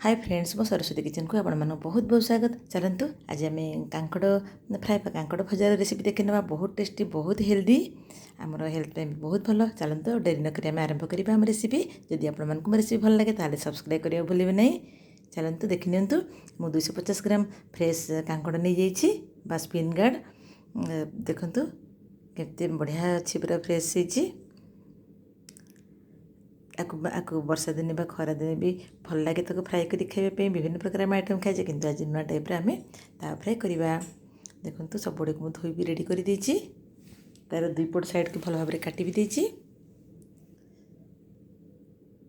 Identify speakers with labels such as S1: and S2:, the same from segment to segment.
S1: Hi friends मो Saraswati kitchen को आपण मानक बहुत बहुत स्वागत। चलतु आज आम कांकड़ फ्राए कांकड़ भजार रेसिपी देखी ना बहुत टेस्टी बहुत हेल्दी आमर हेल्थ टाइम बहुत भल। चलतु डेरी नक आरंभ करवा आम रेसिपी। जदि आपको रेसिपी भल लगे ताले सब्सक्राइब करिया भूलिबे नहीं। चलतु देखि नियंतु मु 250 ग्राम फ्रेश कांकड़ नहीं जाइछि बा स्पिन गार्ड देखंतु केते बढ़िया अछि पूरा फ्रेश होइछि। आकु वर्षा दिन बा खरा दिन भी भल लगे ताको फ्राए करी खाइबा विभिन्न प्रकार आम आइटम खाइछे किंतु आज नुआ टाइप आम ता फ्राए करवा। देखंतु सब गुड़ को धोई भी रेडी कर देछि। तार दुई पट साइड को भल भाव में काटी भी देछि।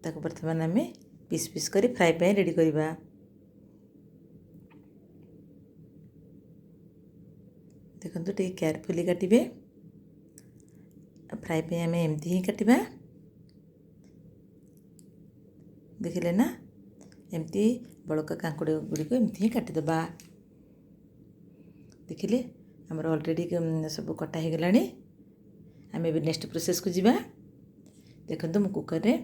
S1: ताको वर्तमान आम पीस पीस करी फ्राए पे रेडी करवा। देखंतु टे केयरफुली काटिबे। फ्राए पे आम एमती ही काटिबा। देखिले ना एमती बड़का कांकुड़ गुड़ी को एमती ही काटिदेबा। देखिले आमर ऑलरेडी सब कटा हो गलानी। आम भी नेक्स्ट प्रोसेस को जीवा। देखंतु मु कुकर रे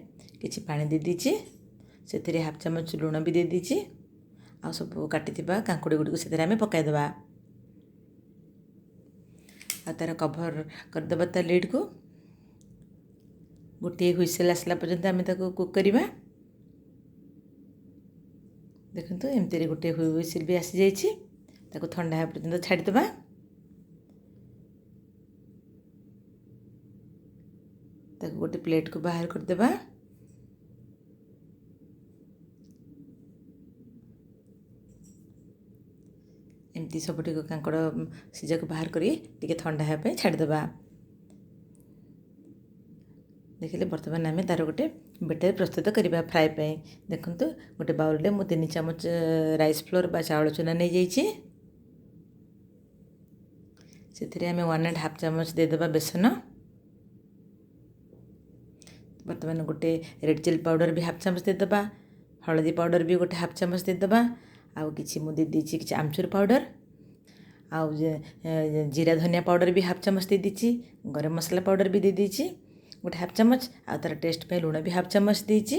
S1: किछि पानी दे दीची से हाफ चामच लुण भी दे दीची आ सब काटिथिबा कांकुड़ गुड़ी को से आम पकाई देबा। आ तार कभर करदेबा ता लिड को गोटे हुइसेल आसला पर्यंत आम ताको कुक करवा। देखंतु एमती गोटे हुइसिल भी आसी जाइछि। ताको ठंडा हे पर्यंत छाड़ीदेबा। ताको गोटे प्लेट को बाहर करदेबा। एमती सबटी को कांकड़ सीजा को बाहर करी टिके ठंडा हे पे छाड़ीदेबा। देखिले वर्तमान आम तार गोटे बेटर प्रस्तुत करवा फ्राए पे। देखंतु गोटे बाउल रे मु 3 चामच राइस फ्लोर बा चावल चूना नहीं जाइछि। से आम 1.5 चामच देदेबा बेसन। वर्तमान गोटे रेड चिली पाउडर भी हाफ चामच देदेबा। हलदी पाउडर भी गोटे हाफ चामच देदेबा। आउ किछि मु दे दीछि किछि आमचूर पाउडर आउ जीरा धनिया पाउडर भी हाफ चामच दे दीछि। गरम मसाला पाउडर भी दे दीछि गोटे हाफ चामच। आ तार टेस्ट पे लुण भी हाफ चामच देछि।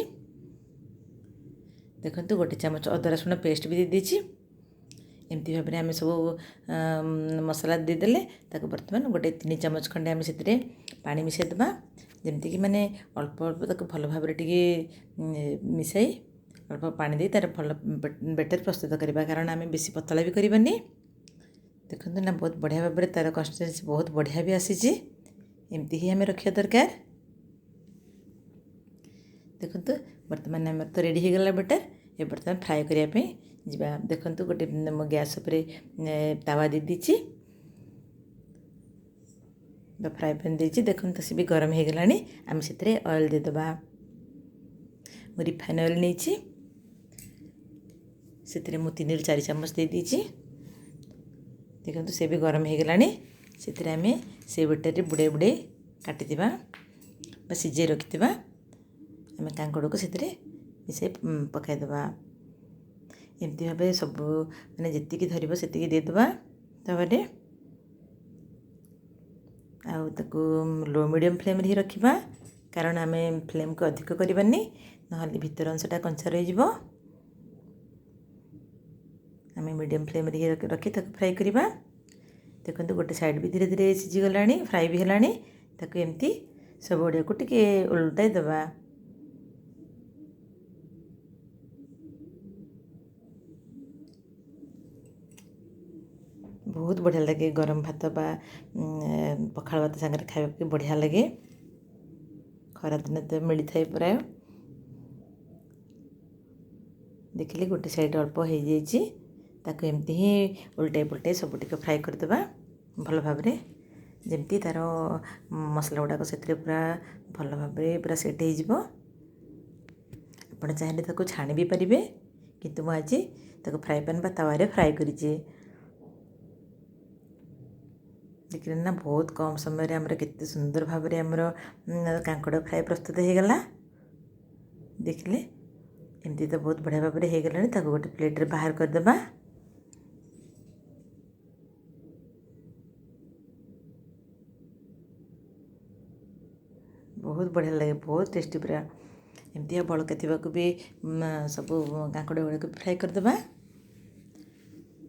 S1: देखंतु गोटे चामच अदा रसुण पेस्ट भी दे दीछि। एमती भाव में आम सब मसला देदेले ताको वर्तमान गोटे 3 चामच खंडे आम से पानी मिसाई देबा। जमती कि माने अल्प अल्प ताको भल भाव में मिसाई अल्प पानी दे तार भल बेटर प्रस्तुत करवा कारण आम बेसी पतला भी करवानी। देखंतु ना बहुत बढ़िया भाव में तार कंसिस्टेंसी बहुत बढ़िया भी आसीछि। एमती ही आम रखिया दरकार। देखंतु वर्तमान आम तो रेडी हो गला बेटर। ये बर्तमान फ्राए करने जीवा। देखंतु गोटे गैस उपरे तावा दे दीची फ्राए पैन देछि। देखंतु से भी गरम हो गलानी। आम से ऑयल दे देबा। मु रिफाइन ऑयल नहीं से मु 3 ରୁ 4 चामच दे दीची। देखंतु से भी गरम हो गलानी। से आम से बेटर बुड़े बुड़े काटिथिबा बा सिजे रखिथिबा आम कांकड़ को से मिसाई पकाई देबा। एमती भाव सब मैंने जी धरब से देदेबा तवे आकु लो मीडियम फ्लेम ही रखा कारण आम फ्लेम को अधिक करवानी ना भीतर अंशटा कंचा रही। आम मीडियम फ्लेम ही रखी फ्राए करवा। देखो गोटे साइड भी धीरे धीरे सीझीगला फ्राए भी है। एमती सब ओडिया को टिके उल्टाई देबा। बहुत बढ़िया लगे गरम भात बा पखाल भात सागर खाइबा बढ़िया लगे। खरा दिन तो मिली थाए प्राय। देखिले गोटे साइड अल्प हो जाइछि ताको एमती ही उल्टाई पुल्टाई सब टिके फ्राए करदेबा भल भाव में जमती तार मसला गुड़ाक से पूरा भल भाव पूरा सेट हो। आप चाहिए ताको छाणी भी पारे किंतु मु आज ताको फ्राए पैन बा तावा रे फ्राए करिछि। देखिए ना बहुत कम समय आमर केते सुंदर भाव में आमर कांकड़ फ्राए प्रस्तुत हो गला। देखिले एमती तो बहुत बढ़िया भाव में हो गलानी। ताको गोटे प्लेट रे बाहर कर देबा। बहुत बढ़िया लगे बहुत टेस्टी पूरा एमती बड़का थी भी सब कांकड़ गुड़ाक फ्राए करदे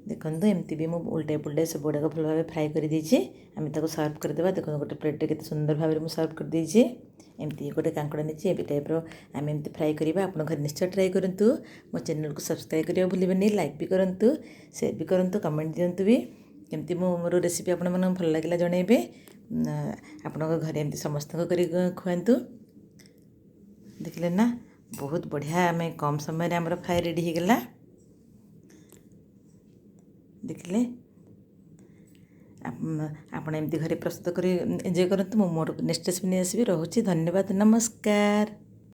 S1: देखो एमती भी मुझे उल्टे पुल्टे सब गुड़ाक भल भाव फ्राए कर आम सर्व करदे देखो गोटे प्लेट के सुंदर भाव में सर्व कर देती एमती गोटे कांकड़ नहीं ए टाइप आम एमती फ्राए करवा आप घर निश्चय ट्राए करूँ मो चैनल को सब्सक्राइब करने भूलें लाइक भी करूँ शेयर भी करूँ कमेंट दिंतु भी केमती मोर रेसिपी आपण मन भल लगे जनइबे आपण घरे एमती समस्त खुआतु देखिले ना बहुत बढ़िया आम कम समय आमर फ्राए रेडी हो गला देखिले आपण एमती घरे प्रस्तुत कर एंजॉय करूँ मोर नेक्स्ट रेसिपी नहीं आसबि रोची धन्यवाद नमस्कार।